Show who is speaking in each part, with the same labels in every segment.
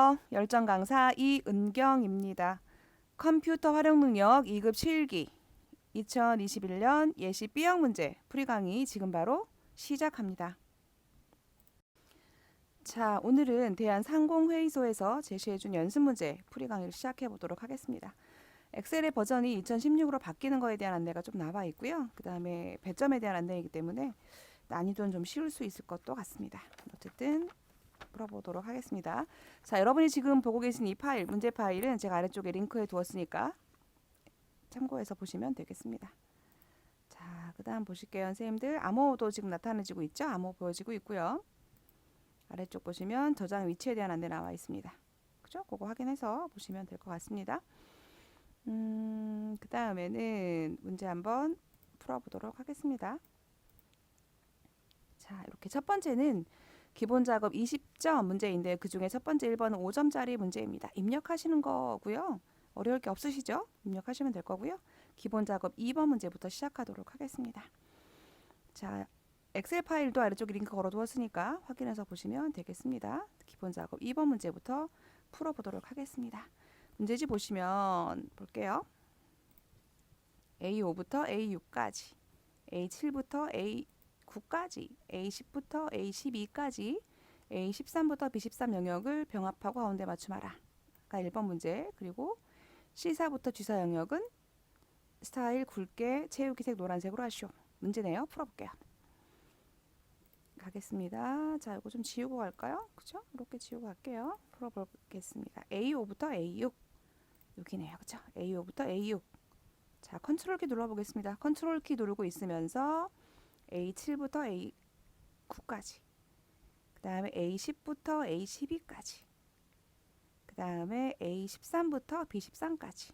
Speaker 1: 안녕하세요. 열정 강사 이은경입니다. 컴퓨터 활용 능력 2급 실기 2021년 예시 B형 문제 풀이 강의 지금 바로 시작합니다. 자, 오늘은 대한상공회의소에서 제시해준 연습 문제 풀이 강의를 시작해 보도록 하겠습니다. 엑셀의 버전이 2016으로 바뀌는 거에 대한 안내가 좀 나와 있고요. 그 다음에 배점에 대한 안내이기 때문에 난이도는 좀 쉬울 수 있을 것도 같습니다. 어쨌든 풀어보도록 하겠습니다. 자, 여러분이 지금 보고 계신 이 파일, 문제 파일은 제가 아래쪽에 링크해 두었으니까 참고해서 보시면 되겠습니다. 자, 그 다음 보실게요. 선생님들 암호도 지금 나타내지고 있죠? 암호 보여지고 있고요. 아래쪽 보시면 저장 위치에 대한 안내 나와 있습니다. 그죠? 그거 확인해서 보시면 될 것 같습니다. 그 다음에는 문제 한번 풀어보도록 하겠습니다. 자, 이렇게 첫 번째는 기본 작업 20점 문제인데 그중에 첫 번째 1번은 5점짜리 문제입니다. 입력하시는 거고요. 어려울 게 없으시죠? 입력하시면 될 거고요. 기본 작업 2번 문제부터 시작하도록 하겠습니다. 자, 엑셀 파일도 아래쪽 링크 걸어두었으니까 확인해서 보시면 되겠습니다. 기본 작업 2번 문제부터 풀어보도록 하겠습니다. 문제지 보시면 볼게요. A5부터 A6까지, A7부터 A9까지, A10부터 A12까지, A13부터 B13 영역을 병합하고 가운데 맞춤하라. 가 1번 문제. 그리고 C4부터 G4 영역은 스타일 굵게 채우기색 노란색으로 하시오. 문제네요. 풀어볼게요. 가겠습니다. 자, 이거 좀 지우고 갈까요? 그죠? 이렇게 지우고 갈게요. 풀어보겠습니다. A5부터 A6 여기네요. 그죠? A5부터 A6. 자, 컨트롤 키 눌러보겠습니다. 컨트롤 키 누르고 있으면서 A7부터 A9까지, 그 다음에 A10부터 A12까지, 그 다음에 A13부터 B13까지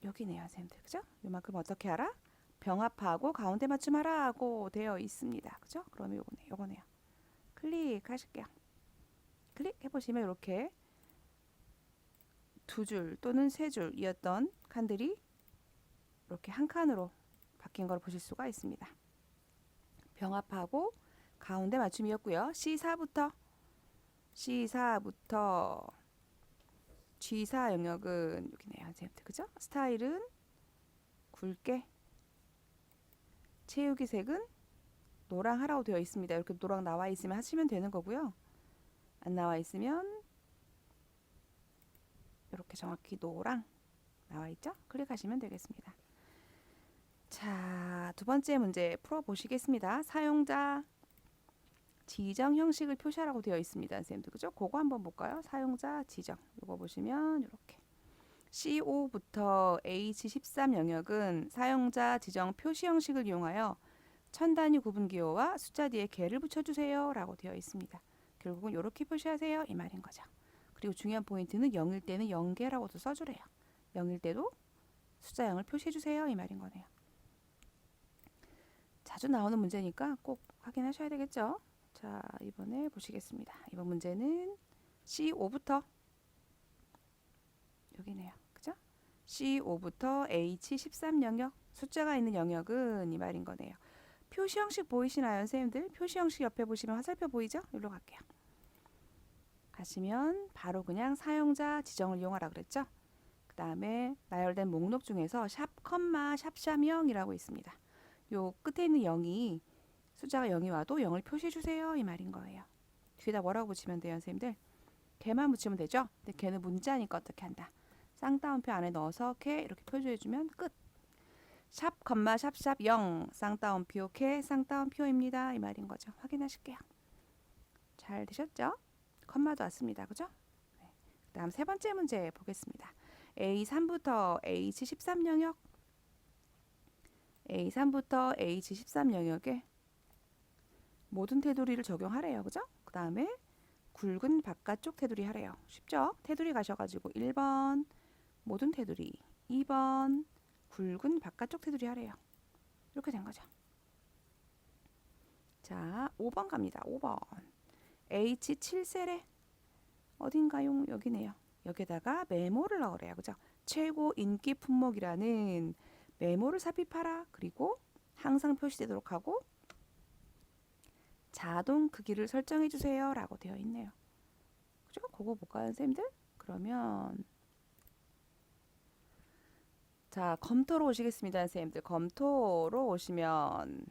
Speaker 1: 여기네요, 선생님들. 그죠? 요만큼 어떻게 알아? 병합하고 가운데 맞춤하라 하고 되어 있습니다. 그죠? 그러면 요거네요. 클릭하실게요. 클릭해보시면 이렇게 두 줄 또는 세 줄이었던 칸들이 이렇게 한 칸으로 바뀐 걸 보실 수가 있습니다. 병합하고 가운데 맞춤이었고요. C4부터 G4 영역은 여기네요. 선생님들. 그죠? 스타일은 굵게, 채우기 색은 노랑 하라고 되어 있습니다. 이렇게 노랑 나와 있으면 하시면 되는 거고요. 안 나와 있으면 이렇게 정확히 노랑 나와 있죠? 클릭하시면 되겠습니다. 자, 두 번째 문제 풀어보시겠습니다. 사용자 지정 형식을 표시하라고 되어 있습니다. 선생님들. 그죠? 그거 한번 볼까요? 사용자 지정. 이거 보시면 이렇게 C5부터 H13 영역은 사용자 지정 표시 형식을 이용하여 천 단위 구분 기호와 숫자 뒤에 개를 붙여주세요 라고 되어 있습니다. 결국은 이렇게 표시하세요 이 말인 거죠. 그리고 중요한 포인트는 0일 때는 0개라고도 써주래요. 0일 때도 숫자 0을 표시해주세요 이 말인 거네요. 자주 나오는 문제니까 꼭 확인하셔야 되겠죠. 자, 이번에 보시겠습니다. 이번 문제는 C5부터 여기네요. 그죠? C5부터 H13 영역, 숫자가 있는 영역은 이 말인 거네요. 표시 형식 보이시나요, 선생님들? 표시 형식 옆에 보시면 화살표 보이죠? 여기로 갈게요. 가시면 바로 그냥 사용자 지정을 이용하라 그랬죠? 그 다음에 나열된 목록 중에서 샵, 컴마, 샵샵0이라고 있습니다. 요 끝에 있는 0이 숫자가 0이 와도 0을 표시해 주세요 이 말인 거예요. 뒤에다 뭐라고 붙이면 돼요, 선생님들? 개만 붙이면 되죠? 근데 개는 문자니까 어떻게 한다? 쌍따옴표 안에 넣어서 개 이렇게 표시해 주면 끝. 샵, 컴마, 샵샵 0 쌍따옴표 개 쌍따옴표입니다 이 말인 거죠. 확인하실게요. 잘 되셨죠? 컴마도 왔습니다. 그죠? 네. 그 다음 세 번째 문제 보겠습니다. A3부터 H13 영역, A3부터 H13 영역에 모든 테두리를 적용하래요. 그죠? 그 다음에 굵은 바깥쪽 테두리 하래요. 쉽죠? 테두리 가셔가지고 1번 모든 테두리, 2번 굵은 바깥쪽 테두리 하래요. 이렇게 된 거죠. 자, 5번 갑니다. 5번 H7셀에 어딘가요? 여기네요. 여기다가 메모를 넣으래요. 그죠? 최고 인기 품목이라는 메모를 삽입하라. 그리고 항상 표시되도록 하고 자동 크기를 설정해 주세요 라고 되어 있네요. 그죠? 그거 볼까요, 선생님들? 그러면 자, 검토로 오시겠습니다, 선생님들. 검토로 오시면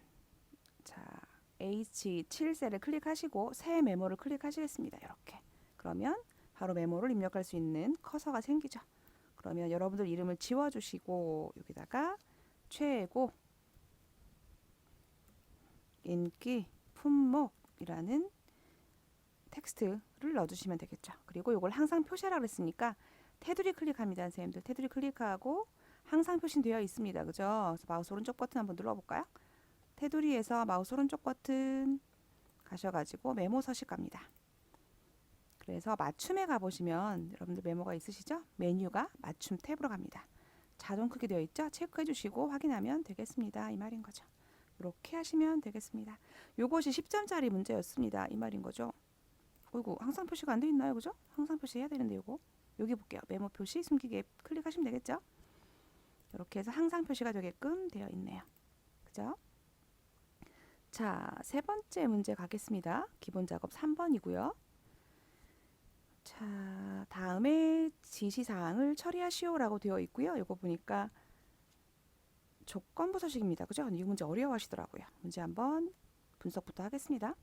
Speaker 1: 자, H7셀을 클릭하시고 새 메모를 클릭하시겠습니다. 이렇게. 그러면 바로 메모를 입력할 수 있는 커서가 생기죠. 그러면 여러분들 이름을 지워주시고 여기다가 최고 인기 품목이라는 텍스트를 넣어주시면 되겠죠. 그리고 이걸 항상 표시하라고 했으니까 테두리 클릭합니다, 선생님들. 테두리 클릭하고 항상 표시되어 있습니다. 그죠? 그래서 마우스 오른쪽 버튼 한번 눌러볼까요? 테두리에서 마우스 오른쪽 버튼 가셔가지고 메모 서식 갑니다. 그래서 맞춤에 가보시면 여러분들 메모가 있으시죠? 메뉴가 맞춤 탭으로 갑니다. 자동 크기 되어 있죠? 체크해 주시고 확인하면 되겠습니다. 이 말인 거죠. 이렇게 하시면 되겠습니다. 요것이 10점짜리 문제였습니다. 이 말인 거죠. 어이구, 항상 표시가 안 돼 있나요? 그죠? 항상 표시 해야 되는데 요거. 여기 볼게요. 메모 표시 숨기기 클릭하시면 되겠죠? 이렇게 해서 항상 표시가 되게끔 되어 있네요. 그죠? 자, 세 번째 문제 가겠습니다. 기본 작업 3번이고요. 자, 다음에 지시사항을 처리하시오라고 되어 있고요. 이거 보니까 조건부 서식입니다. 그죠? 이 문제 어려워하시더라고요. 문제 한번 분석부터 하겠습니다.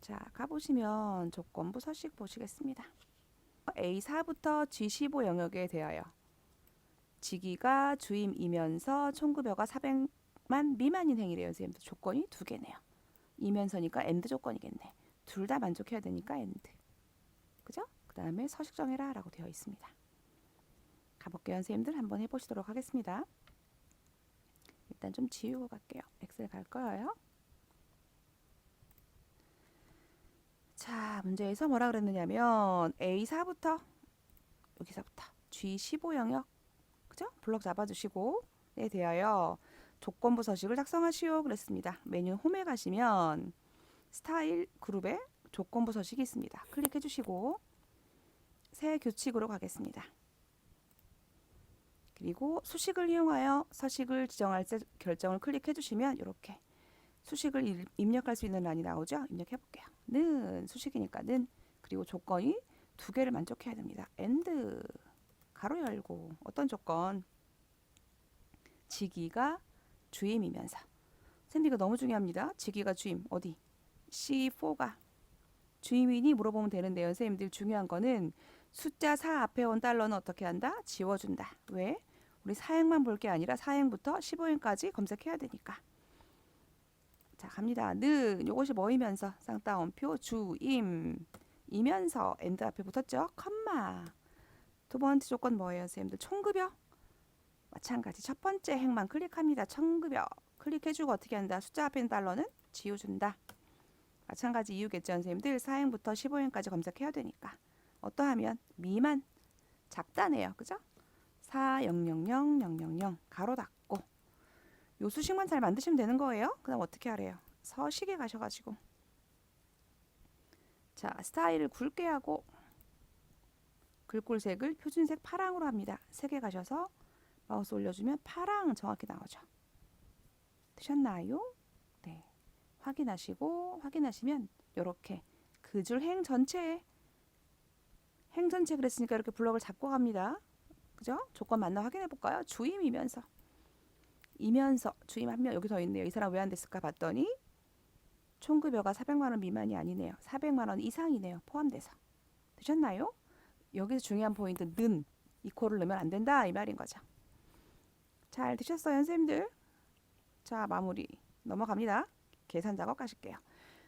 Speaker 1: 자, 가보시면 조건부 서식 보시겠습니다. A4부터 G15 영역에 대하여 지기가 주임이면서 총급여가 400만 미만인 행위래요. 선생님들 조건이 두 개네요. 이면서니까 AND 조건이겠네. 둘 다 만족해야 되니까 AND. 그죠? 그 다음에 서식 정해라 라고 되어 있습니다. 가볼게요. 선생님들 한번 해보시도록 하겠습니다. 일단 좀 지우고 갈게요. 엑셀 갈 거예요. 자, 문제에서 뭐라 그랬느냐면 A4부터 여기서부터 G15 영역 그죠? 블럭 잡아주시고 에 대하여 조건부 서식을 작성하시오 그랬습니다. 메뉴 홈에 가시면 스타일 그룹에 조건부 서식이 있습니다. 클릭해 주시고 새 규칙으로 가겠습니다. 그리고 수식을 이용하여 서식을 지정할 때 결정을 클릭해 주시면 이렇게 수식을 입력할 수 있는 란이 나오죠. 입력해 볼게요. 는 수식이니까 는 그리고 조건이 두 개를 만족해야 됩니다. AND 가로 열고 어떤 조건? 지기가 주임이면서 선생님 이거 너무 중요합니다. 지기가 주임 어디? C4가 주임이니 물어보면 되는데요. 선생님들 중요한 거는 숫자 4 앞에 온 달러는 어떻게 한다? 지워준다. 왜? 우리 사행만 볼 게 아니라 사행부터 15행까지 검색해야 되니까. 자 갑니다. 는 이것이 뭐이면서 쌍따옴표 주임 이면서 엔드 앞에 붙었죠. 컴마 두 번째 조건 뭐예요? 선생님들 총급여 마찬가지 첫 번째 행만 클릭합니다. 총급여 클릭해주고 어떻게 한다? 숫자 앞에 있는 달러는 지워준다. 마찬가지 이유겠죠. 선생님들 4행부터 15행까지 검색해야 되니까 어떠하면 미만 작다네요. 그죠? 4000000 가로 닫고 요 수식만 잘 만드시면 되는 거예요. 그 다음 어떻게 하래요? 서식에 가셔가지고 자 스타일을 굵게 하고 글꼴색을 표준색 파랑으로 합니다. 색에 가셔서 마우스 올려주면 파랑 정확히 나오죠. 되셨나요? 네. 확인하시고 확인하시면 이렇게 그 줄 행 전체에 행 전체 그랬으니까 이렇게 블럭을 잡고 갑니다. 그죠? 조건 맞나 확인해 볼까요? 주임이면서 이면서 주임 한 명 여기 더 있네요. 이 사람 왜 안 됐을까 봤더니 총급여가 400만 원 미만이 아니네요. 400만 원 이상이네요. 포함돼서. 되셨나요? 여기서 중요한 포인트 는 이코를 넣으면 안 된다 이 말인 거죠. 잘 되셨어요, 선생님들? 자, 마무리 넘어갑니다. 계산 작업 가실게요.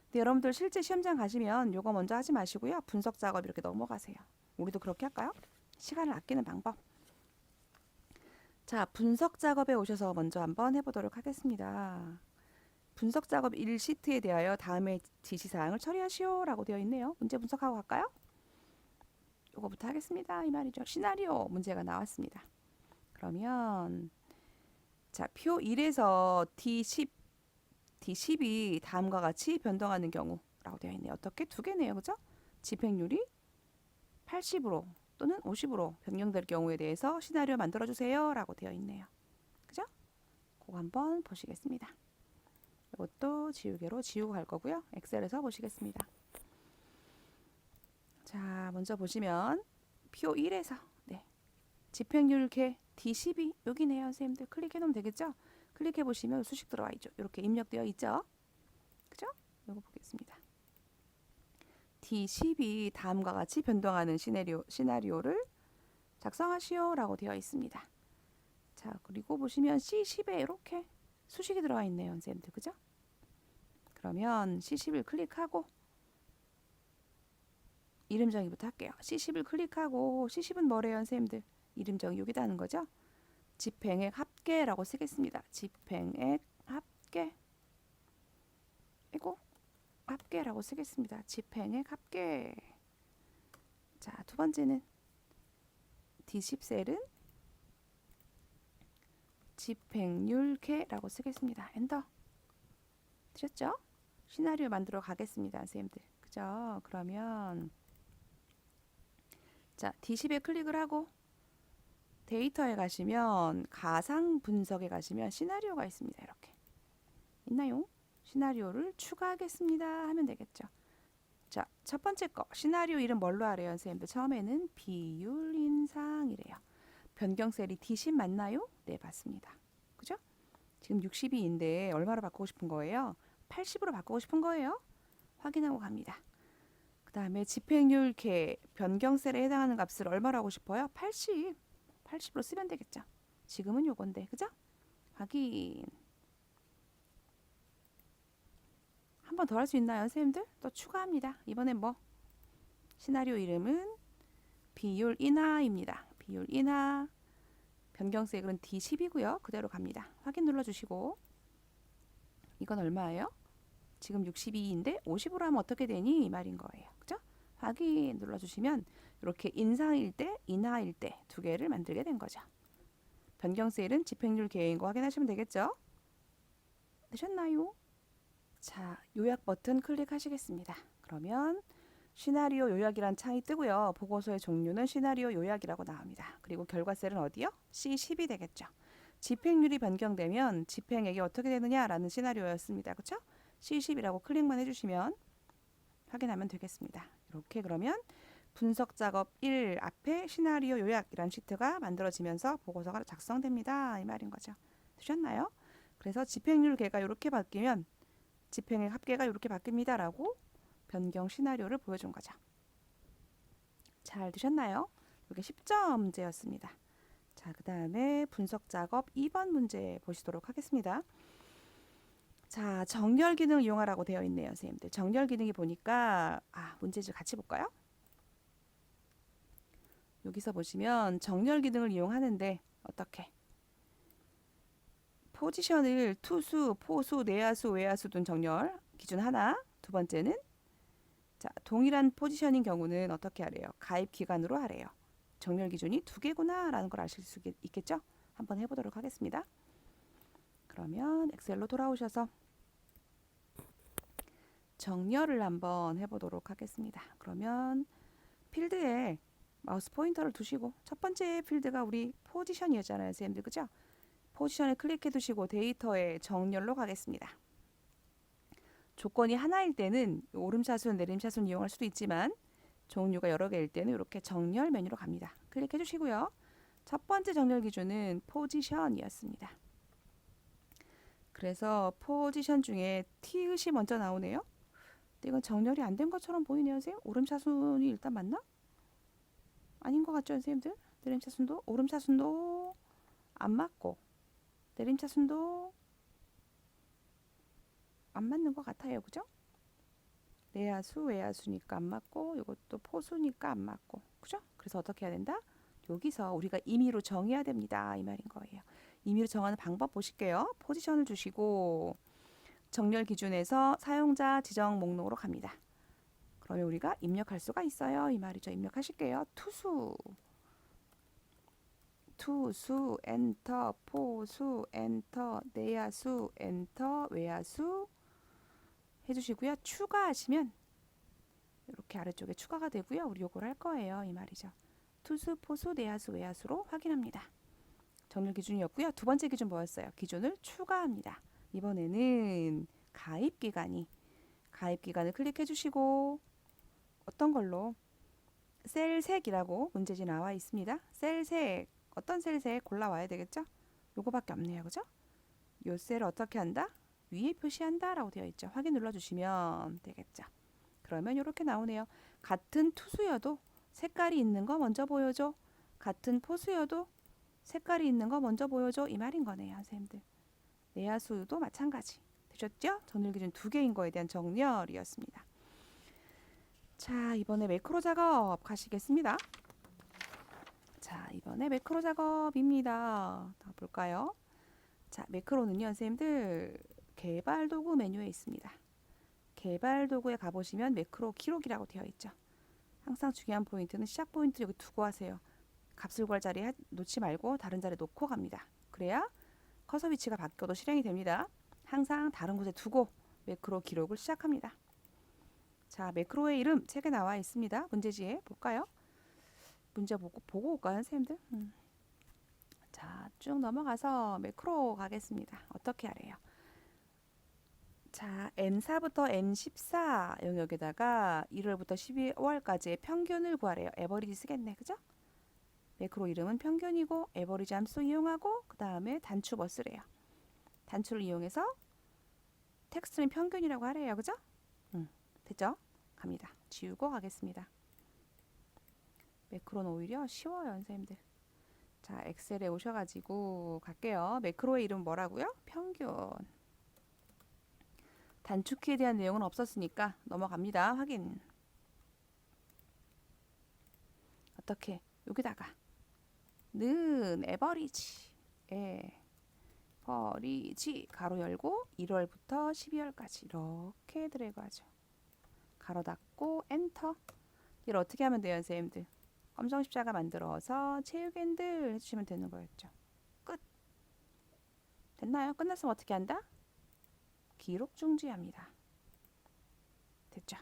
Speaker 1: 근데 여러분들 실제 시험장 가시면 요거 먼저 하지 마시고요. 분석 작업 이렇게 넘어가세요. 우리도 그렇게 할까요? 시간을 아끼는 방법. 자, 분석 작업에 오셔서 먼저 한번 해보도록 하겠습니다. 분석 작업 1시트에 대하여 다음의 지시사항을 처리하시오 라고 되어 있네요. 문제 분석하고 갈까요? 요거부터 하겠습니다. 이 말이죠. 시나리오 문제가 나왔습니다. 그러면 자, 표 1에서 D10이 다음과 같이 변동하는 경우라고 되어 있네요. 어떻게? 두 개네요. 그죠? 집행률이 80으로 또는 50으로 변경될 경우에 대해서 시나리오 만들어주세요 라고 되어 있네요. 그죠? 그거 한번 보시겠습니다. 이것도 지우개로 지우고 갈 거고요. 엑셀에서 보시겠습니다. 자, 먼저 보시면 표 1에서 네, 집행률 개 D12 여기네요. 선생님들 클릭해 놓으면 되겠죠? 클릭해 보시면 수식 들어와 있죠. 이렇게 입력되어 있죠. 그죠? 이거 보겠습니다. D12 다음과 같이 변동하는 시나리오를 작성하시오라고 되어 있습니다. 자, 그리고 보시면 C10에 이렇게 수식이 들어와 있네요. 선생님들 그죠? 그러면 C10을 클릭하고 이름 정의부터 할게요. C10을 클릭하고 C10은 뭐래요, 선생님들? 이름 정의 여기다 하는 거죠? 집행액 합계라고 쓰겠습니다. 집행액 합계. 이거 합계라고 쓰겠습니다. 집행액 합계. 자, 두 번째는 D10셀은 집행률계라고 쓰겠습니다. 엔터. 되셨죠? 시나리오 만들어 가겠습니다, 선생님들. 그죠? 그러면 자, D10에 클릭을 하고 데이터에 가시면 가상 분석에 가시면 시나리오가 있습니다. 이렇게. 있나요? 시나리오를 추가하겠습니다 하면 되겠죠. 자, 첫 번째 거 시나리오 이름 뭘로 하래요, 선생님들? 처음에는 비율 인상이래요. 변경 셀이 D10 맞나요? 네, 맞습니다. 그죠? 지금 62인데 얼마로 바꾸고 싶은 거예요? 80으로 바꾸고 싶은 거예요. 확인하고 갑니다. 그 다음에 집행률 개 변경 셀에 해당하는 값을 얼마로 하고 싶어요? 80. 80으로 쓰면 되겠죠. 지금은 요건데, 그죠? 확인. 한 번 더 할 수 있나요, 선생님들? 또 추가합니다. 이번엔 뭐? 시나리오 이름은 비율 인하입니다. 비율 인하. 변경색은 D10이고요. 그대로 갑니다. 확인 눌러주시고 이건 얼마예요? 지금 62인데 50으로 하면 어떻게 되니? 이 말인 거예요. 그죠? 확인 눌러주시면 이렇게 인상일 때, 인하일 때 두 개를 만들게 된 거죠. 변경셀은 집행률 개인 거 확인하시면 되겠죠? 되셨나요? 자, 요약 버튼 클릭하시겠습니다. 그러면 시나리오 요약이란 창이 뜨고요. 보고서의 종류는 시나리오 요약이라고 나옵니다. 그리고 결과셀은 어디요? C10이 되겠죠. 집행률이 변경되면 집행액이 어떻게 되느냐라는 시나리오였습니다. 그렇죠? C10이라고 클릭만 해주시면 확인하면 되겠습니다. 이렇게 그러면 분석 작업 1 앞에 시나리오 요약이라는 시트가 만들어지면서 보고서가 작성됩니다. 이 말인 거죠. 되셨나요? 그래서 집행률 개가 이렇게 바뀌면 집행액 합계가 이렇게 바뀝니다라고 변경 시나리오를 보여준 거죠. 잘 되셨나요? 이게 10점 문제였습니다. 자, 그 다음에 분석 작업 2번 문제 보시도록 하겠습니다. 자, 정렬 기능을 이용하라고 되어 있네요, 선생님들. 정렬 기능이 보니까 문제집 같이 볼까요? 여기서 보시면 정렬 기능을 이용하는데 어떻게? 포지션을 투수, 포수, 내야수, 외야수 둔 정렬 기준 하나. 두 번째는 자, 동일한 포지션인 경우는 어떻게 하래요? 가입 기간으로 하래요. 정렬 기준이 두 개구나 라는 걸 아실 수 있겠죠? 한번 해보도록 하겠습니다. 그러면 엑셀로 돌아오셔서 정렬을 한번 해보도록 하겠습니다. 그러면 필드에 마우스 포인터를 두시고 첫 번째 필드가 우리 포지션이었잖아요, 선생님들. 그죠? 포지션을 클릭해 두시고 데이터에 정렬로 가겠습니다. 조건이 하나일 때는 오름차순, 내림차순 이용할 수도 있지만 종류가 여러 개일 때는 이렇게 정렬 메뉴로 갑니다. 클릭해 주시고요. 첫 번째 정렬 기준은 포지션이었습니다. 그래서 포지션 중에 티읕이 먼저 나오네요. 근데 이건 정렬이 안 된 것처럼 보이네요, 선생님. 오름차순이 일단 맞나? 아닌 것 같죠, 선생님들? 내림차순도, 오름차순도 안 맞고 내림차순도 안 맞는 것 같아요, 그죠? 내야수, 외야수니까 안 맞고 이것도 포수니까 안 맞고, 그죠? 그래서 어떻게 해야 된다? 여기서 우리가 임의로 정해야 됩니다. 이 말인 거예요. 임의로 정하는 방법 보실게요. 포지션을 주시고 정렬 기준에서 사용자 지정 목록으로 갑니다. 그러면 우리가 입력할 수가 있어요. 이 말이죠. 입력하실게요. 투수, 엔터, 포수, 엔터, 내야수, 엔터, 외야수 해주시고요. 추가하시면 이렇게 아래쪽에 추가가 되고요. 우리 요걸 할 거예요. 이 말이죠. 투수, 포수, 내야수, 외야수로 확인합니다. 정렬 기준이었고요. 두 번째 기준 뭐였어요? 기준을 추가합니다. 이번에는 가입 기간을 클릭해 주시고 어떤 걸로? 셀색이라고 문제지 나와 있습니다. 셀색, 어떤 셀색 골라와야 되겠죠? 요거밖에 없네요. 그죠? 요 셀을 어떻게 한다? 위에 표시한다 라고 되어 있죠. 확인 눌러주시면 되겠죠. 그러면 이렇게 나오네요. 같은 투수여도 색깔이 있는 거 먼저 보여줘. 같은 포수여도 색깔이 있는 거 먼저 보여줘. 이 말인 거네요. 선생님들. 내야수도 마찬가지. 되셨죠? 전일 기준 두 개인 거에 대한 정렬이었습니다. 자, 이번에 매크로 작업 가시겠습니다. 자, 이번에 매크로 작업입니다. 다 볼까요? 자, 매크로는요, 선생님들 개발 도구 메뉴에 있습니다. 개발 도구에 가보시면 매크로 기록이라고 되어 있죠. 항상 중요한 포인트는 시작 포인트 여기 두고 하세요. 값을 구할 자리에 놓지 말고 다른 자리에 놓고 갑니다. 그래야 커서 위치가 바뀌어도 실행이 됩니다. 항상 다른 곳에 두고 매크로 기록을 시작합니다. 자, 매크로의 이름 책에 나와 있습니다. 문제지에 볼까요? 문제 보고 올까요, 선생님들? 자, 쭉 넘어가서 매크로 가겠습니다. 어떻게 하래요? 자, N4부터 N14 영역에다가 1월부터 12월까지의 평균을 구하래요. 에버리지 쓰겠네. 그죠? 매크로 이름은 평균이고 에버리지 함수 이용하고 그 다음에 단추 뭐 쓰래요? 단추를 이용해서 텍스트는 평균이라고 하래요. 그죠? 됐죠? 갑니다. 지우고 가겠습니다. 매크로는 오히려 쉬워요. 선생님들. 자, 엑셀에 오셔가지고 갈게요. 매크로의 이름 뭐라고요? 평균. 단축키에 대한 내용은 없었으니까 넘어갑니다. 확인. 어떻게? 여기다가 는 에버리지. 에버리지 가로 열고 1월부터 12월까지 이렇게 드래그하죠. 가로 닫고 엔터. 이걸 어떻게 하면 돼요, 선생님들? 검정 십자가 만들어서 체육앤들 해주시면 되는 거였죠. 끝. 됐나요? 끝났으면 어떻게 한다? 기록 중지합니다. 됐죠?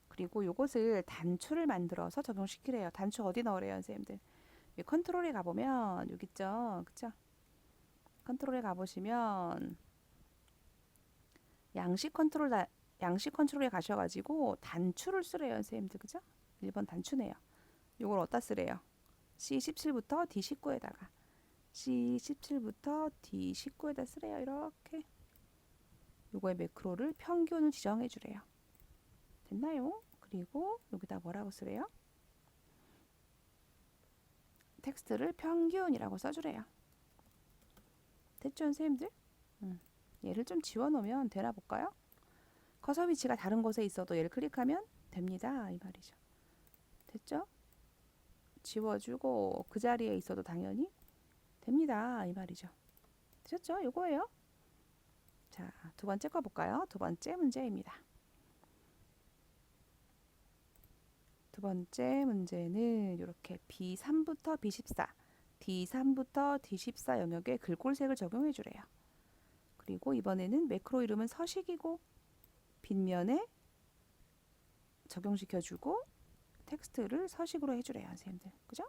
Speaker 1: 그리고 요것을 단추를 만들어서 적용시키래요. 단추 어디 넣으래요, 선생님들? 이 컨트롤에 가보면 여기 있죠, 그쵸? 컨트롤에 가보시면 양식 컨트롤에 가셔가지고 단추를 쓰래요, 선생님들, 그죠? 1번 단추네요. 요걸 어디다 쓰래요? C17부터 D19에다가 C17부터 D19에다 쓰래요. 이렇게 요거의 매크로를 평균을 지정해 주래요. 됐나요? 그리고 여기다 뭐라고 쓰래요? 텍스트를 평균이라고 써주래요. 됐죠, 선생님들? 얘를 좀 지워놓으면 되나 볼까요? 커서 위치가 다른 곳에 있어도 얘를 클릭하면 됩니다. 이 말이죠. 됐죠? 지워주고 그 자리에 있어도 당연히 됩니다. 이 말이죠. 되셨죠? 요거예요. 자, 두 번째 거 볼까요? 두 번째 문제입니다. 두 번째 문제는 이렇게 B3부터 B14, D3부터 D14 영역에 글꼴색을 적용해 주래요. 그리고 이번에는 매크로 이름은 서식이고 빗면에 적용시켜주고 텍스트를 서식으로 해주래요, 선생님들. 그죠?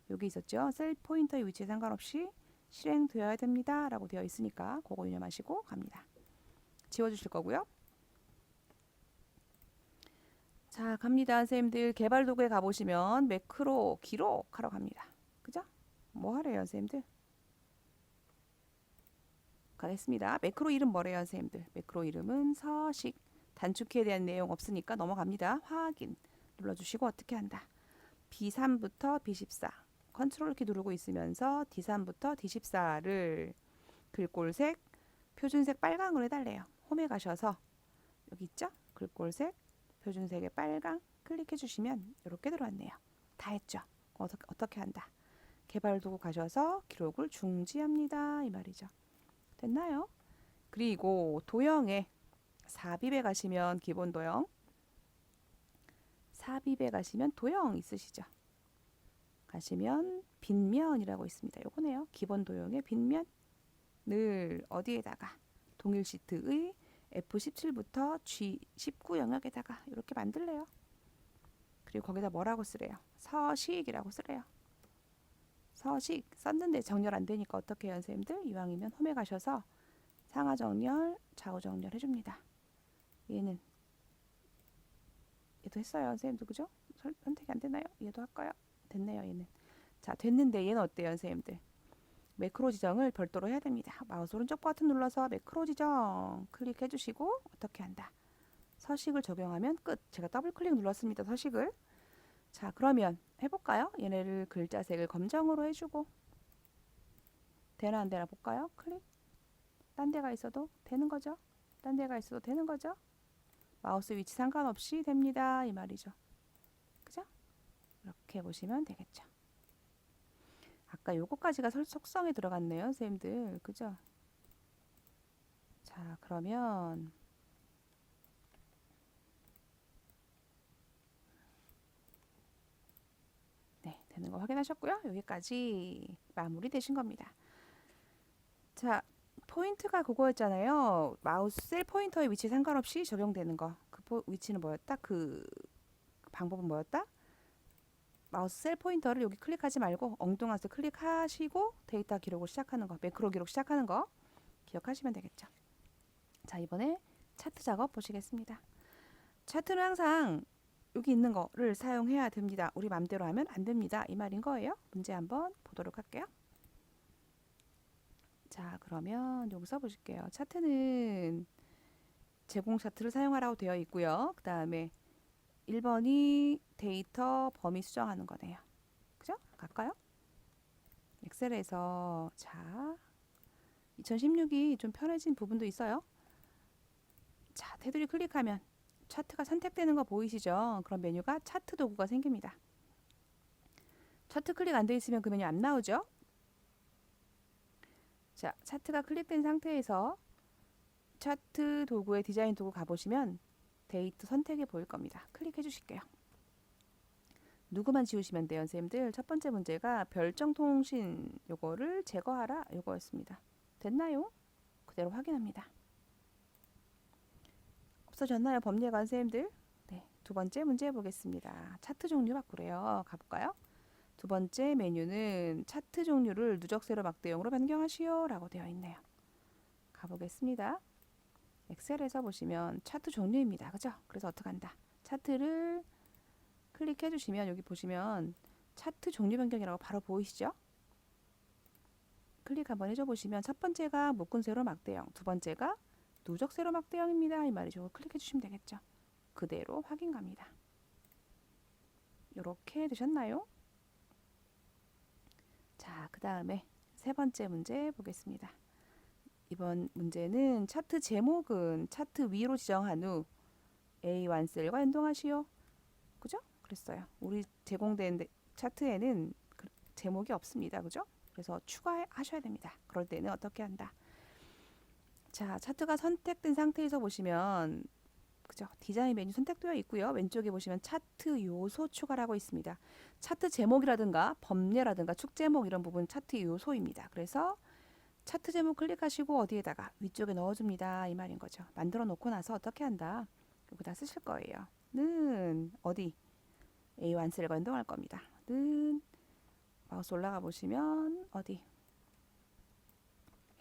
Speaker 1: 여기 있었죠? 셀 포인터의 위치에 상관없이 실행되어야 됩니다. 라고 되어 있으니까 그거 유념하시고 갑니다. 지워주실 거고요. 자, 갑니다. 선생님들 개발 도구에 가보시면 매크로 기록하러 갑니다. 그죠? 뭐 하래요, 선생님들? 가겠습니다. 매크로 이름 뭐래요, 선생님들? 매크로 이름은 서식. 단축키에 대한 내용 없으니까 넘어갑니다. 확인 눌러주시고 어떻게 한다? B3부터 B14 컨트롤 키 누르고 있으면서 D3부터 D14를 글꼴색, 표준색 빨강으로 해달래요. 홈에 가셔서 여기 있죠? 글꼴색, 표준색의 빨강 클릭해 주시면 이렇게 들어왔네요. 다 했죠? 어떻게 한다? 개발 도구 가셔서 기록을 중지합니다. 이 말이죠. 됐나요? 그리고 도형에 삽입에 가시면 기본 도형, 삽입에 가시면 도형 있으시죠? 가시면 빗면이라고 있습니다. 요거네요. 기본 도형의 빗면 늘 어디에다가 동일 시트의 F17부터 G19 영역에다가 이렇게 만들래요. 그리고 거기다 뭐라고 쓰래요? 서식이라고 쓰래요. 서식 썼는데 정렬 안 되니까 어떻게 해요, 선생님들? 이왕이면 홈에 가셔서 상하 정렬, 좌우 정렬 해줍니다. 얘도 했어요, 선생님들. 그죠? 선택이 안 되나요? 얘도 할까요? 됐네요, 얘는. 자, 됐는데 얘는 어때요, 선생님들? 매크로 지정을 별도로 해야 됩니다. 마우스 오른쪽 버튼 눌러서 매크로 지정 클릭해 주시고 어떻게 한다. 서식을 적용하면 끝. 제가 더블 클릭 눌렀습니다. 서식을. 자, 그러면 해볼까요? 얘네를 글자색을 검정으로 해주고 되나 안 되나 볼까요? 클릭. 딴 데가 있어도 되는 거죠? 딴 데가 있어도 되는 거죠? 마우스 위치 상관없이 됩니다. 이 말이죠. 그죠? 이렇게 보시면 되겠죠. 아까 요거까지가 속성에 들어갔네요, 선생님들. 그죠? 자, 그러면 네, 되는 거 확인하셨고요. 여기까지 마무리 되신 겁니다. 자, 포인트가 그거였잖아요. 마우스 셀 포인터의 위치 상관없이 적용되는 거. 그 위치는 뭐였다? 그 방법은 뭐였다? 마우스 셀 포인터를 여기 클릭하지 말고 엉뚱한 데 클릭하시고 데이터 기록을 시작하는 거, 매크로 기록 시작하는 거 기억하시면 되겠죠. 자, 이번에 차트 작업 보시겠습니다. 차트는 항상 여기 있는 거를 사용해야 됩니다. 우리 맘대로 하면 안 됩니다. 이 말인 거예요. 문제 한번 보도록 할게요. 자, 그러면 여기서 보실게요. 차트는 제공 차트를 사용하라고 되어 있고요. 그 다음에 1번이 데이터 범위 수정하는 거네요. 그죠? 갈까요? 엑셀에서 자 2016이 좀 편해진 부분도 있어요. 자, 테두리 클릭하면 차트가 선택되는 거 보이시죠? 그럼 메뉴가 차트 도구가 생깁니다. 차트 클릭 안 돼 있으면 그 메뉴 안 나오죠? 자, 차트가 클릭된 상태에서 차트 도구의 디자인 도구 가보시면 데이터 선택이 보일 겁니다. 클릭해 주실게요. 누구만 지우시면 돼요, 선생님들. 첫 번째 문제가 별정통신 요거를 제거하라 요거였습니다. 됐나요? 그대로 확인합니다. 없어졌나요, 법례관 선생님들? 네, 두 번째 문제 보겠습니다. 차트 종류 바꾸래요. 가볼까요? 두 번째 메뉴는 차트 종류를 누적 세로 막대형으로 변경하시오 라고 되어 있네요. 가보겠습니다. 엑셀에서 보시면 차트 종류입니다. 그죠? 그래서 어떻게 한다? 차트를 클릭해 주시면 여기 보시면 차트 종류 변경이라고 바로 보이시죠? 클릭 한번 해줘 보시면 첫 번째가 묶은 세로 막대형, 두 번째가 누적 세로 막대형입니다. 이 말이죠. 클릭해 주시면 되겠죠. 그대로 확인 갑니다. 이렇게 되셨나요? 자, 그 다음에 세 번째 문제 보겠습니다. 이번 문제는 차트 제목은 차트 위로 지정한 후 A1 셀과 연동하시오. 그죠? 그랬어요. 우리 제공된 차트에는 제목이 없습니다. 그죠? 그래서 추가하셔야 됩니다. 그럴 때는 어떻게 한다? 자, 차트가 선택된 상태에서 보시면 그죠? 디자인 메뉴 선택되어 있고요. 왼쪽에 보시면 차트 요소 추가라고 있습니다. 차트 제목이라든가 범례라든가 축 제목 이런 부분 차트 요소입니다. 그래서 차트 제목 클릭하시고 어디에다가 위쪽에 넣어줍니다. 이 말인 거죠. 만들어 놓고 나서 어떻게 한다? 여기다 쓰실 거예요. 는 어디? A1 셀과 연동할 겁니다. 는 마우스 올라가 보시면 어디?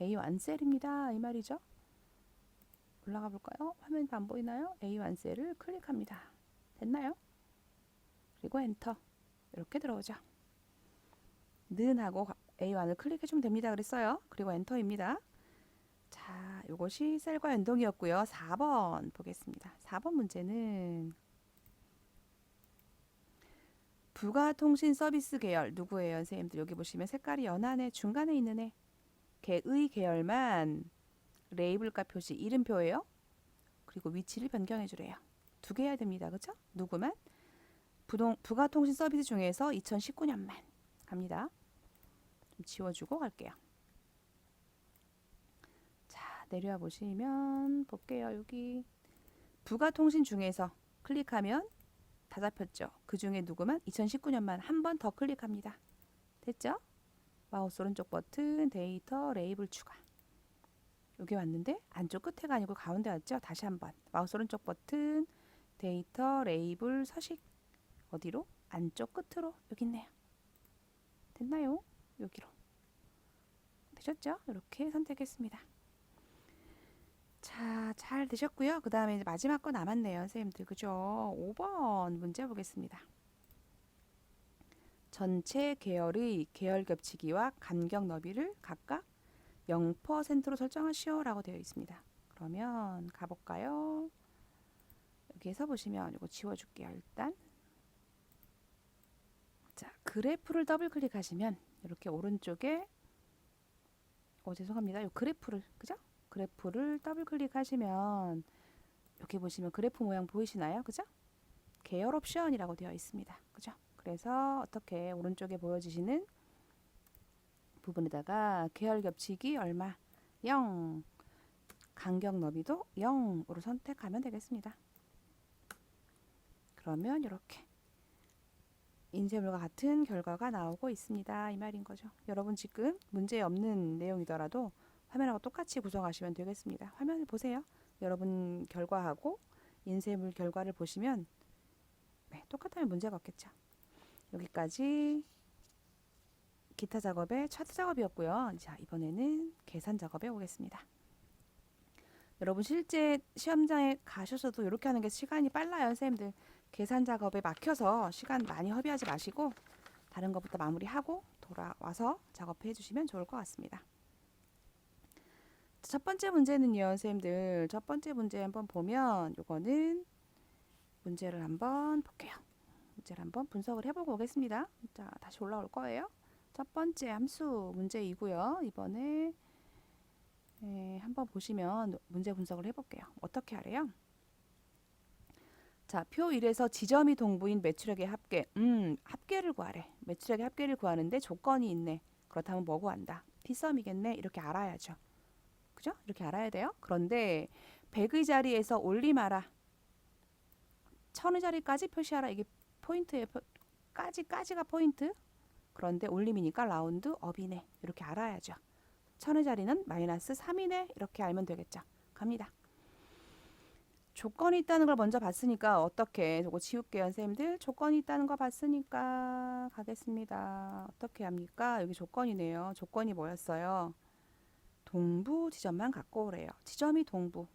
Speaker 1: A1 셀입니다. 이 말이죠. 올라가 볼까요? 화면도 안 보이나요? A1 셀을 클릭합니다. 됐나요? 그리고 엔터. 이렇게 들어오죠. 는 하고 A1을 클릭해 주면 됩니다. 그랬어요. 그리고 엔터입니다. 자, 이것이 셀과 연동이었고요. 4번 보겠습니다. 4번 문제는 부가통신 서비스 계열 누구예요, 선생님들? 여기 보시면 색깔이 연한 애, 중간에 있는 애. 걔의 계열만 레이블과 표시, 이름표예요. 그리고 위치를 변경해 주래요. 두 개 해야 됩니다. 그렇죠? 누구만? 부가통신 서비스 중에서 2019년만 갑니다. 좀 지워주고 갈게요. 자, 내려와 보시면 볼게요. 여기 부가통신 중에서 클릭하면 다 잡혔죠. 그 중에 누구만? 2019년만 한 번 더 클릭합니다. 됐죠? 마우스 오른쪽 버튼 데이터 레이블 추가. 여기 왔는데 안쪽 끝에가 아니고 가운데 왔죠? 다시 한번 마우스 오른쪽 버튼 데이터 레이블 서식 어디로? 안쪽 끝으로 여기 있네요. 됐나요? 여기로. 되셨죠? 이렇게 선택했습니다. 자, 잘 되셨고요. 그 다음에 이제 마지막 거 남았네요. 선생님들. 그죠? 5번 문제 보겠습니다. 전체 계열의 계열 겹치기와 간격 너비를 각각 0%로 설정하시오라고 되어 있습니다. 그러면 가볼까요? 여기에서 보시면 이거 지워줄게요. 일단 자, 그래프를 더블 클릭하시면 이렇게 오른쪽에 죄송합니다. 요 그래프를 그죠? 그래프를 더블 클릭하시면 여기 보시면 그래프 모양 보이시나요? 그죠? 계열 옵션이라고 되어 있습니다. 그죠? 그래서 어떻게 오른쪽에 보여지시는 부분에다가 계열 겹치기 얼마? 0. 간격 너비도 0으로 선택하면 되겠습니다. 그러면 이렇게 인쇄물과 같은 결과가 나오고 있습니다. 이 말인 거죠. 여러분 지금 문제 없는 내용이더라도 화면하고 똑같이 구성하시면 되겠습니다. 화면을 보세요. 여러분 결과하고 인쇄물 결과를 보시면 똑같으면 문제가 없겠죠. 여기까지 기타 작업의 차트 작업이었고요. 자, 이번에는 계산 작업에 오겠습니다. 여러분 실제 시험장에 가셔서도 이렇게 하는 게 시간이 빨라요. 선생님들 계산 작업에 막혀서 시간 많이 허비하지 마시고 다른 것부터 마무리하고 돌아와서 작업해 주시면 좋을 것 같습니다. 첫 번째 문제는요. 선생님들 첫 번째 문제 한번 보면 요거는 문제를 한번 볼게요. 문제를 한번 분석을 해보고 오겠습니다. 자, 다시 올라올 거예요. 첫 번째 함수 문제이고요. 이번에 한번 보시면 문제 분석을 해볼게요. 어떻게 하래요? 자, 표 1에서 지점이 동부인 매출액의 합계. 합계를 구하래. 매출액의 합계를 구하는데 조건이 있네. 그렇다면 뭐 구한다? P썸이겠네. 이렇게 알아야죠. 그죠? 이렇게 알아야 돼요. 그런데 100의 자리에서 올림하라. 1000의 자리까지 표시하라. 이게 포인트예요. 까지가 포인트. 그런데 올림이니까 라운드 업이네. 이렇게 알아야죠. 1000의 자리는 마이너스 3이네. 이렇게 알면 되겠죠. 갑니다. 조건이 있다는 걸 먼저 봤으니까 어떻게 저거 지울게요. 선생님들 조건이 있다는 거 봤으니까 가겠습니다. 어떻게 합니까? 여기 조건이네요. 조건이 뭐였어요? 동부 지점만 갖고 오래요. 지점이 동부.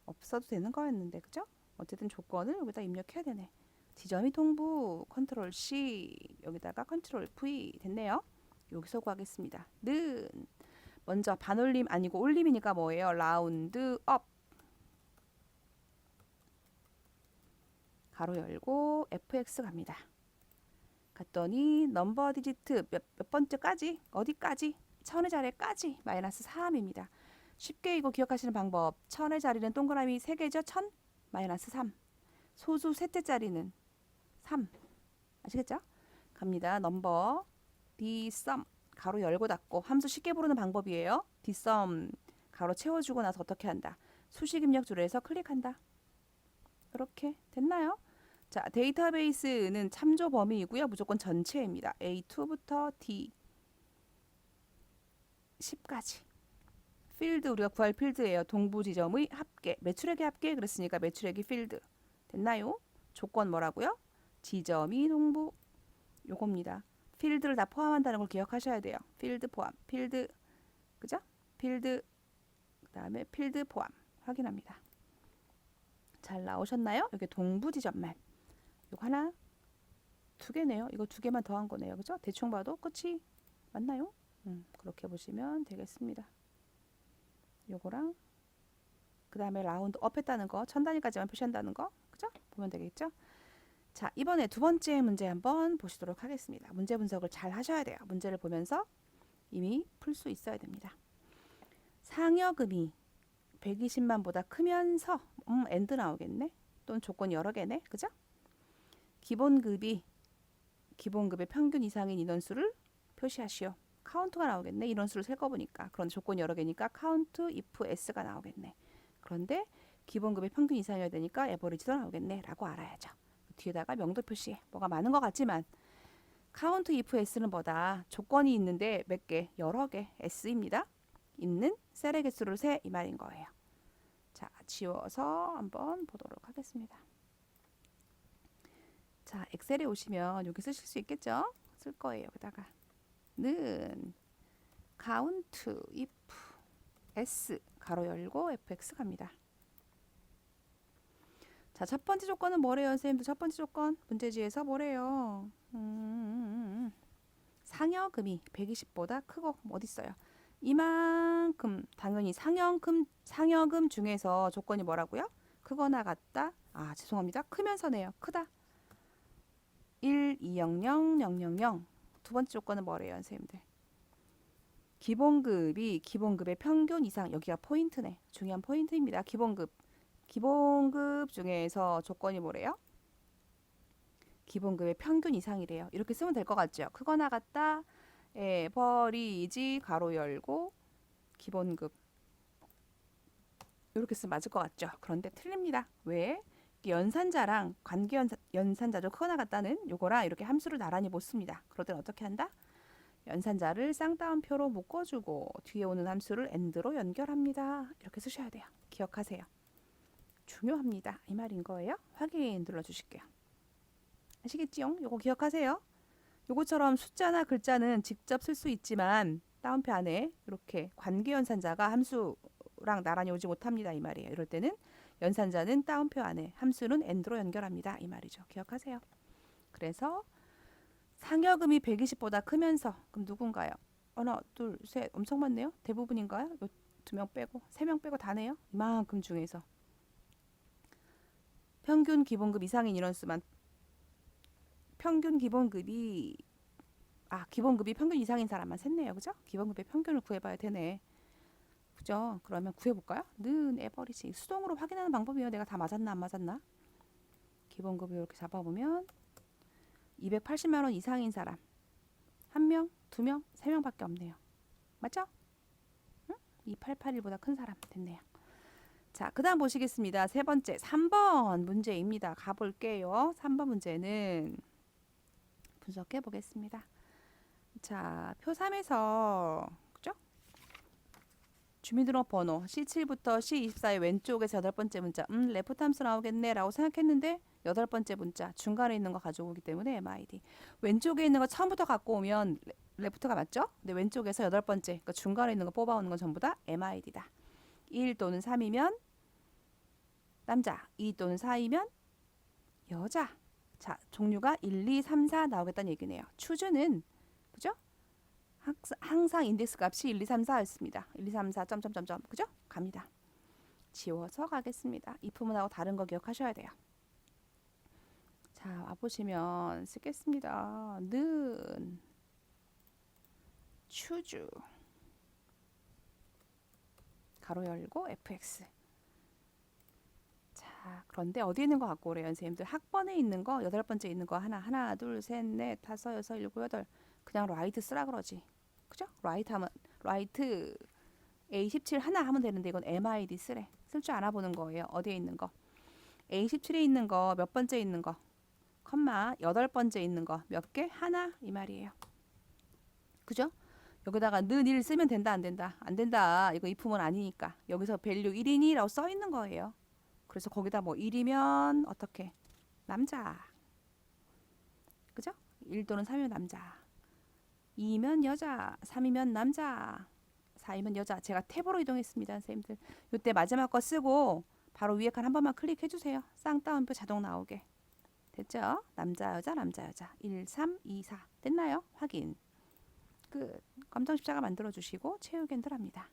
Speaker 1: 없어도 되는 거였는데 그죠? 어쨌든 조건을 여기다 입력해야 되네. 지점이 동부 컨트롤 C 여기다가 컨트롤 V 됐네요. 여기서 구하겠습니다. 는 먼저 반올림 아니고 올림이니까 뭐예요? 라운드 업 가로 열고 fx 갑니다. 갔더니 넘버 디지트 몇 번째까지? 어디까지? 1000의 자리까지 마이너스 3입니다. 쉽게 이거 기억하시는 방법 1000의 자리는 동그라미 3개죠? 1000 마이너스 3 소수 셋째 자리는 3 아시겠죠? 갑니다. 넘버 dsum 가로 열고 닫고 함수 쉽게 부르는 방법이에요. dsum 가로 채워주고 나서 어떻게 한다? 수식 입력 줄에서 클릭한다. 이렇게 됐나요? 자, 데이터베이스는 참조 범위이고요. 무조건 전체입니다. A2부터 D10까지. 필드 우리가 구할 필드예요. 동부 지점의 합계. 매출액의 합계 그랬으니까 매출액이 필드. 됐나요? 조건 뭐라고요? 지점이 동부. 요겁니다. 필드를 다 포함한다는 걸 기억하셔야 돼요. 필드 포함. 필드. 그죠? 필드. 그다음에 필드 포함. 확인합니다. 잘 나오셨나요? 여기 동부 지점만. 이거 하나, 두 개네요. 이거 두 개만 더한 거네요. 그죠? 대충 봐도 끝이 맞나요? 그렇게 보시면 되겠습니다. 요거랑 그 다음에 라운드 업 했다는 거, 1000단위까지만 표시한다는 거, 그죠? 보면 되겠죠? 자, 이번에 두 번째 문제 한번 보시도록 하겠습니다. 문제 분석을 잘 하셔야 돼요. 문제를 보면서 이미 풀 수 있어야 됩니다. 상여금이 120만보다 크면서 엔드 나오겠네. 또는 조건 여러 개네. 그죠? 기본급의 평균 이상인 인원수를 표시하시오. 카운트가 나오겠네. 인원수를 세어보니까. 그런 조건 여러 개니까 카운트 if s가 나오겠네. 그런데 기본급의 평균 이상이어야 되니까 에버리지도 나오겠네. 라고 알아야죠. 뒤에다가 명도 표시. 뭐가 많은 것 같지만 카운트 if s는 뭐다? 조건이 있는데 몇 개? 여러 개. s입니다. 있는 셀의 개수를 세 이 말인 거예요. 자, 지워서 한번 보도록 하겠습니다. 자, 엑셀에 오시면 여기 쓰실 수 있겠죠? 쓸 거예요. 여기다가 는 count if s 가로 열고 fx 갑니다. 자, 첫 번째 조건은 뭐래요? 선생님들 첫 번째 조건 문제지에서 뭐래요? 상여금이 120보다 크고 어디 있어요? 이만큼 당연히 상여금 중에서 조건이 뭐라고요? 크거나 같다. 아, 죄송합니다. 크면서네요. 크다. 1, 2, 0, 0, 0, 0, 0. 두 번째 조건은 뭐래요, 선생님들? 기본급의 평균 이상. 여기가 포인트네. 중요한 포인트입니다. 기본급 중에서 조건이 뭐래요? 기본급의 평균 이상이래요. 이렇게 쓰면 될 것 같죠? 크거나 같다. 버리지 가로 열고 기본급 이렇게 쓰면 맞을 것 같죠? 그런데 틀립니다. 왜? 연산자랑 연산자죠. 크거나 같다는 요거랑 이렇게 함수를 나란히 못 씁니다. 그럴 땐 어떻게 한다? 연산자를 쌍따옴표로 묶어주고 뒤에 오는 함수를 and로 연결합니다. 이렇게 쓰셔야 돼요. 기억하세요. 중요합니다. 이 말인 거예요. 확인 눌러주실게요. 아시겠지요? 요거 기억하세요. 요거처럼 숫자나 글자는 직접 쓸 수 있지만 따옴표 안에 이렇게 관계연산자가 함수랑 나란히 오지 못합니다. 이 말이에요. 이럴 때는 연산자는 따옴표 안에 함수는 and로 연결합니다. 이 말이죠. 기억하세요. 그래서 상여금이 120보다 크면서 그럼 누군가요? 하나, 둘, 셋 엄청 많네요. 대부분인가요? 요 2명 빼고 3명 빼고 다네요. 이만큼 중에서 평균 기본급 이상인 인원수만 기본급이 평균 이상인 사람만 셌네요. 그죠? 기본급의 평균을 구해봐야 되네. 그죠? 그러면 구해볼까요? 는 에버리지. 수동으로 확인하는 방법이에요. 내가 다 맞았나 안 맞았나? 기본급을 이렇게 잡아보면 280만 원 이상인 사람 1명, 2명, 3명밖에 없네요. 맞죠? 응? 2881보다 큰 사람 됐네요. 자, 그 다음 보시겠습니다. 세 번째 3번 문제입니다. 가볼게요. 3번 문제는 분석해 보겠습니다. 자, 표 3에서 그죠? 주민등록번호 C7부터 C24의 왼쪽에서 8번째 문자 레프트 함수 나오겠네 라고 생각했는데 8번째 문자 중간에 있는 거 가지고 오기 때문에 MID 왼쪽에 있는 거 처음부터 갖고 오면 레프트가 맞죠? 근데 왼쪽에서 8번째 그러니까 중간에 있는 거 뽑아오는 건 전부 다 MID다. 1 또는 3이면 남자 2 또는 4이면 여자. 자, 종류가 1, 2, 3, 4 나오겠다는 얘기네요. 추주는 그죠? 항상 인덱스 값이 1, 2, 3, 4였습니다. 1, 2, 3, 4 점점점점 그죠? 갑니다. 지워서 가겠습니다. if문하고 다른 거 기억하셔야 돼요. 자, 와보시면 쓰겠습니다. 는 추주 가로 열고 fx. 자, 그런데 어디에 있는 거 갖고 오래요, 선생님들? 학번에 있는 거 8번째 있는 거 하나, 둘, 셋, 넷, 다섯, 여섯, 일곱, 여덟. 그냥 라이트 쓰라 그러지. 그죠? 라이트 하면 라이트 A17 하나 하면 되는데 이건 MID 쓰래. 쓸 줄 알아보는 거예요. 어디에 있는 거? A17에 있는 거 몇 번째 있는 거? 컴마 8번째 있는 거 몇 개? 하나 이 말이에요. 그죠? 여기다가 는 1 쓰면 된다 안 된다? 안 된다. 이거 if문 아니니까. 여기서 밸류 1이니? 라고 써 있는 거예요. 그래서 거기다 뭐 1이면 어떻게? 남자. 그죠? 1 또는 3이면 남자. 2면 여자. 3이면 남자. 4이면 여자. 제가 탭으로 이동했습니다, 선생님들. 이때 마지막 거 쓰고 바로 위에 칸 한 번만 클릭해 주세요. 쌍따옴표 자동 나오게. 됐죠? 남자, 여자, 남자, 여자. 1, 3, 2, 4. 됐나요? 확인. 끝. 검정 십자가 만들어 주시고 채우기 엔터 합니다.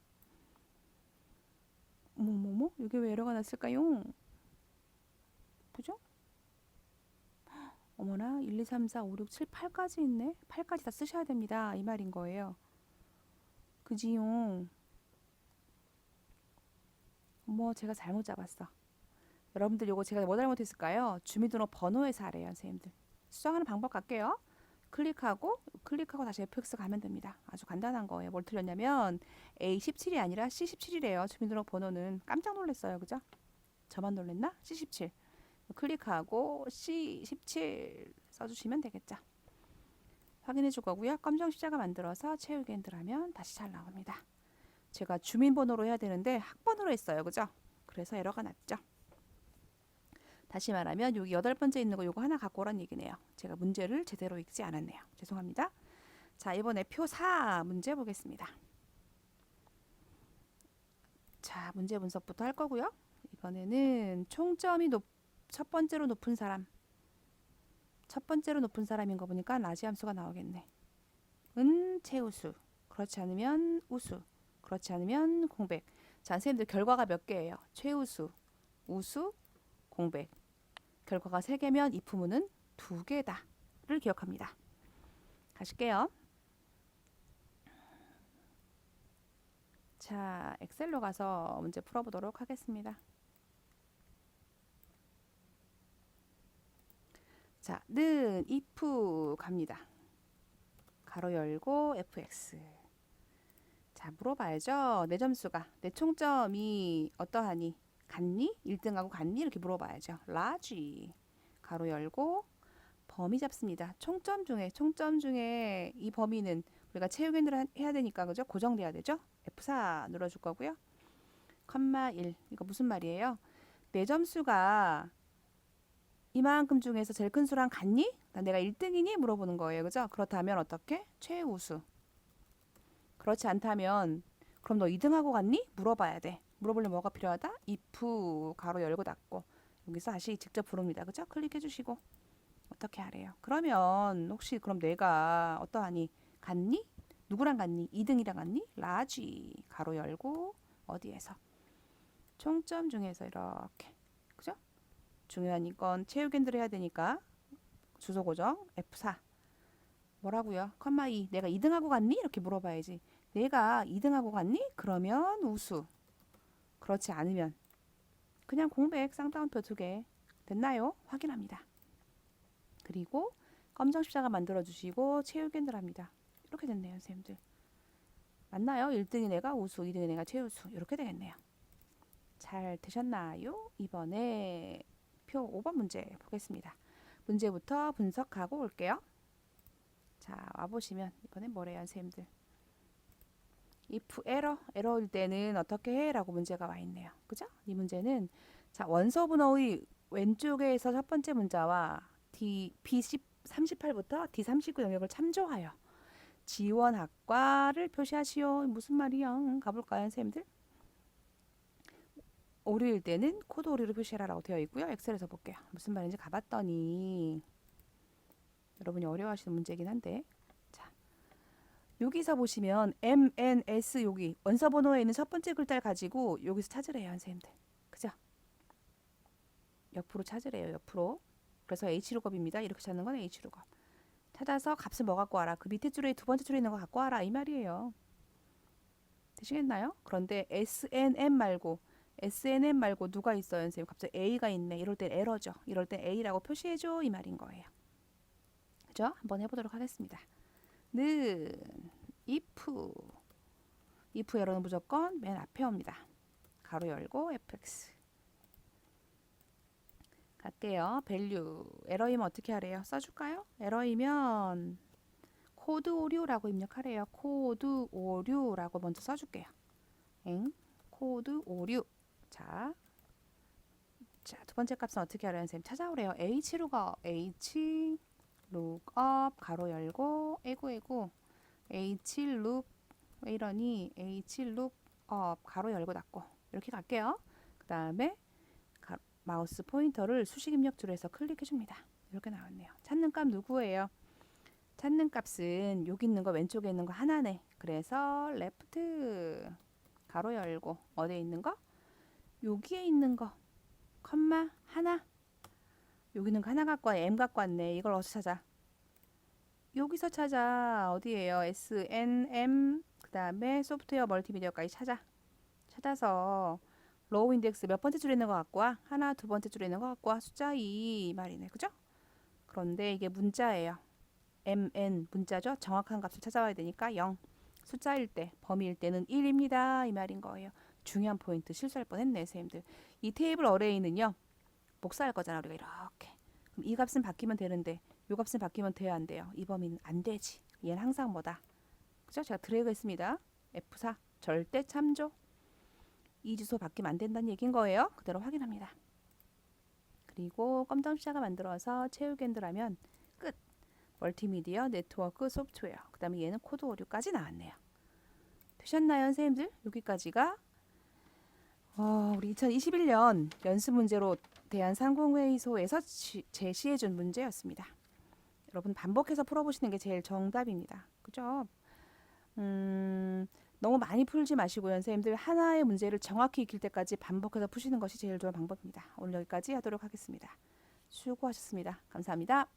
Speaker 1: 뭐뭐뭐? 이게 왜 에러가 났을까요? 그죠? 어머나 1, 2, 3, 4, 5, 6, 7, 8까지 있네. 8까지 다 쓰셔야 됩니다. 이 말인 거예요. 그지요? 어머 제가 잘못 잡았어. 여러분들 요거 제가 뭐 잘못했을까요? 주민등록 번호에서 하래요, 선생님들. 수정하는 방법 갈게요. 클릭하고 다시 fx 가면 됩니다. 아주 간단한 거예요. 뭘 틀렸냐면 A17이 아니라 C17이래요. 주민등록 번호는 깜짝 놀랐어요. 그죠? 저만 놀랬나? C17. 클릭하고 C17 써주시면 되겠죠. 확인해 줄 거고요. 검정 십자가 만들어서 채우기 엔터하면 다시 잘 나옵니다. 제가 주민번호로 해야 되는데 학번으로 했어요. 그죠? 그래서 에러가 났죠. 다시 말하면 여기 8번째 있는 거 요거 하나 갖고 오란 얘기네요. 제가 문제를 제대로 읽지 않았네요. 죄송합니다. 자, 이번에 표 4 문제 보겠습니다. 자, 문제 분석부터 할 거고요. 이번에는 총점이 첫 번째로 높은 사람 첫 번째로 높은 사람인 거 보니까 라지 함수가 나오겠네. 은 최우수. 그렇지 않으면 우수. 그렇지 않으면 공백. 자, 선생님들 결과가 몇 개예요? 최우수, 우수, 공백. 결과가 3개면 if문은 2개다를 기억합니다. 가실게요. 자, 엑셀로 가서 문제 풀어보도록 하겠습니다. 자, 는 if 갑니다. 가로 열고 fx. 자, 물어봐야죠. 내 점수가, 내 총점이 어떠하니? 같니? 1등하고 같니? 이렇게 물어봐야죠. 라지. 가로 열고 범위 잡습니다. 총점 중에 이 범위는 우리가 채우기를 해야 되니까 그죠? 고정돼야 되죠? F4 눌러줄 거고요. 컴마 1. 이거 무슨 말이에요? 내 점수가 이만큼 중에서 제일 큰 수랑 같니? 내가 1등이니? 물어보는 거예요. 그죠? 그렇다면 어떻게? 최우수. 그렇지 않다면 그럼 너 2등하고 갔니? 물어봐야 돼. 물어보려면 뭐가 필요하다? if 가로 열고 닫고 여기서 다시 직접 부릅니다. 그죠? 클릭해 주시고 어떻게 하래요? 그러면 혹시 그럼 내가 어떠하니? 같니? 누구랑 같니? 2등이랑 같니? 라지 가로 열고 어디에서? 총점 중에서 이렇게 그죠? 중요한 건 채우기를 해야 되니까 주소 고정 F4 뭐라고요? 컴마 2 내가 2등하고 갔니? 이렇게 물어봐야지. 내가 2등하고 갔니? 그러면 우수. 그렇지 않으면 그냥 공백 쌍따옴표 2개 됐나요? 확인합니다. 그리고 검정 십자가 만들어 주시고 채우기를 합니다. 이렇게 됐네요, 선생님들. 맞나요? 1등이 내가 우수, 2등이 내가 최우수. 이렇게 되겠네요. 잘 되셨나요? 이번에 표 5번 문제 보겠습니다. 문제부터 분석하고 올게요. 자, 와보시면 이번엔 뭐래요, 선생님들? if 에러일 때는 어떻게 해? 라고 문제가 와 있네요. 그죠? 이 문제는 자, 원소분호의 왼쪽에서 첫 번째 문자와 B38부터 D39 영역을 참조하여 지원학과를 표시하시오. 무슨 말이야? 가볼까요, 선생님들? 오류일 때는 코드 오류를 표시하라고 되어 있고요. 엑셀에서 볼게요. 무슨 말인지 가봤더니 여러분이 어려워하시는 문제이긴 한데 자, 여기서 보시면 MNS 여기 원서 번호에 있는 첫 번째 글자를 가지고 여기서 찾으래요, 선생님들. 그죠? 옆으로 찾으래요, 옆으로. 그래서 H룩업입니다. 이렇게 찾는 건 H룩업. 찾아서 값을 뭐 갖고 와라. 그 밑에 줄에 두 번째 줄에 있는 거 갖고 와라. 이 말이에요. 되시겠나요? 그런데 SNM 말고 누가 있어요, 선생님? 갑자기 A가 있네. 이럴 땐 에러죠. 이럴 땐 A라고 표시해줘. 이 말인 거예요. 그죠? 한번 해보도록 하겠습니다. 는 if 에러는 무조건 맨 앞에 옵니다. 가로 열고 fx 갈게요. value 에러이면 어떻게 하래요? 써줄까요? 에러이면 코드 오류라고 입력하래요. 코드 오류라고 먼저 써줄게요. 코드 오류. 자, 두 번째 값은 어떻게 하래요, 선생님? 찾아오래요. H룩업 가로 열고 에고 H룩 왜 이러니? H룩업 가로 열고 닫고 이렇게 갈게요. 그 다음에 마우스 포인터를 수식 입력줄에서 클릭해 줍니다. 이렇게 나왔네요. 찾는 값 누구예요? 찾는 값은 여기 있는 거 왼쪽에 있는 거 하나네. 그래서 left 가로 열고 어디에 있는 거? 여기에 있는 거 컴마 하나 여기 있는 거 하나 갖고 와 M 갖고 왔네. 이걸 어디서 찾아? 여기서 찾아. 어디에요? SNM 그 다음에 소프트웨어 멀티미디어까지 찾아서 로우 인덱스 몇 번째 줄에 있는 거 갖고 와? 하나, 두 번째 줄에 있는 거 갖고 와. 숫자 2 말이네. 그죠? 그런데 이게 문자예요. MN 문자죠? 정확한 값을 찾아와야 되니까 0. 숫자일 때, 범위일 때는 1입니다. 이 말인 거예요. 중요한 포인트 실수할 뻔했네, 선생님들. 이 테이블 어레이는요. 복사할 거잖아, 우리가 이렇게. 그럼 이 값은 바뀌면 되는데 이 값은 바뀌면 돼야 안 돼요. 이 범위는 안 되지. 얘는 항상 뭐다? 그죠? 제가 드래그 했습니다. F4 절대 참조. 이 주소 바뀌면 안 된다는 얘기인 거예요. 그대로 확인합니다. 그리고 검정 십자가 만들어서 채우기 하면 끝. 멀티미디어, 네트워크, 소프트웨어. 그 다음에 얘는 코드 오류까지 나왔네요. 되셨나요, 선생님들? 여기까지가 우리 2021년 연습 문제로 대한상공회의소에서 제시해준 문제였습니다. 여러분 반복해서 풀어보시는 게 제일 정답입니다. 그죠? 너무 많이 풀지 마시고요. 선생님들 하나의 문제를 정확히 익힐 때까지 반복해서 푸시는 것이 제일 좋은 방법입니다. 오늘 여기까지 하도록 하겠습니다. 수고하셨습니다. 감사합니다.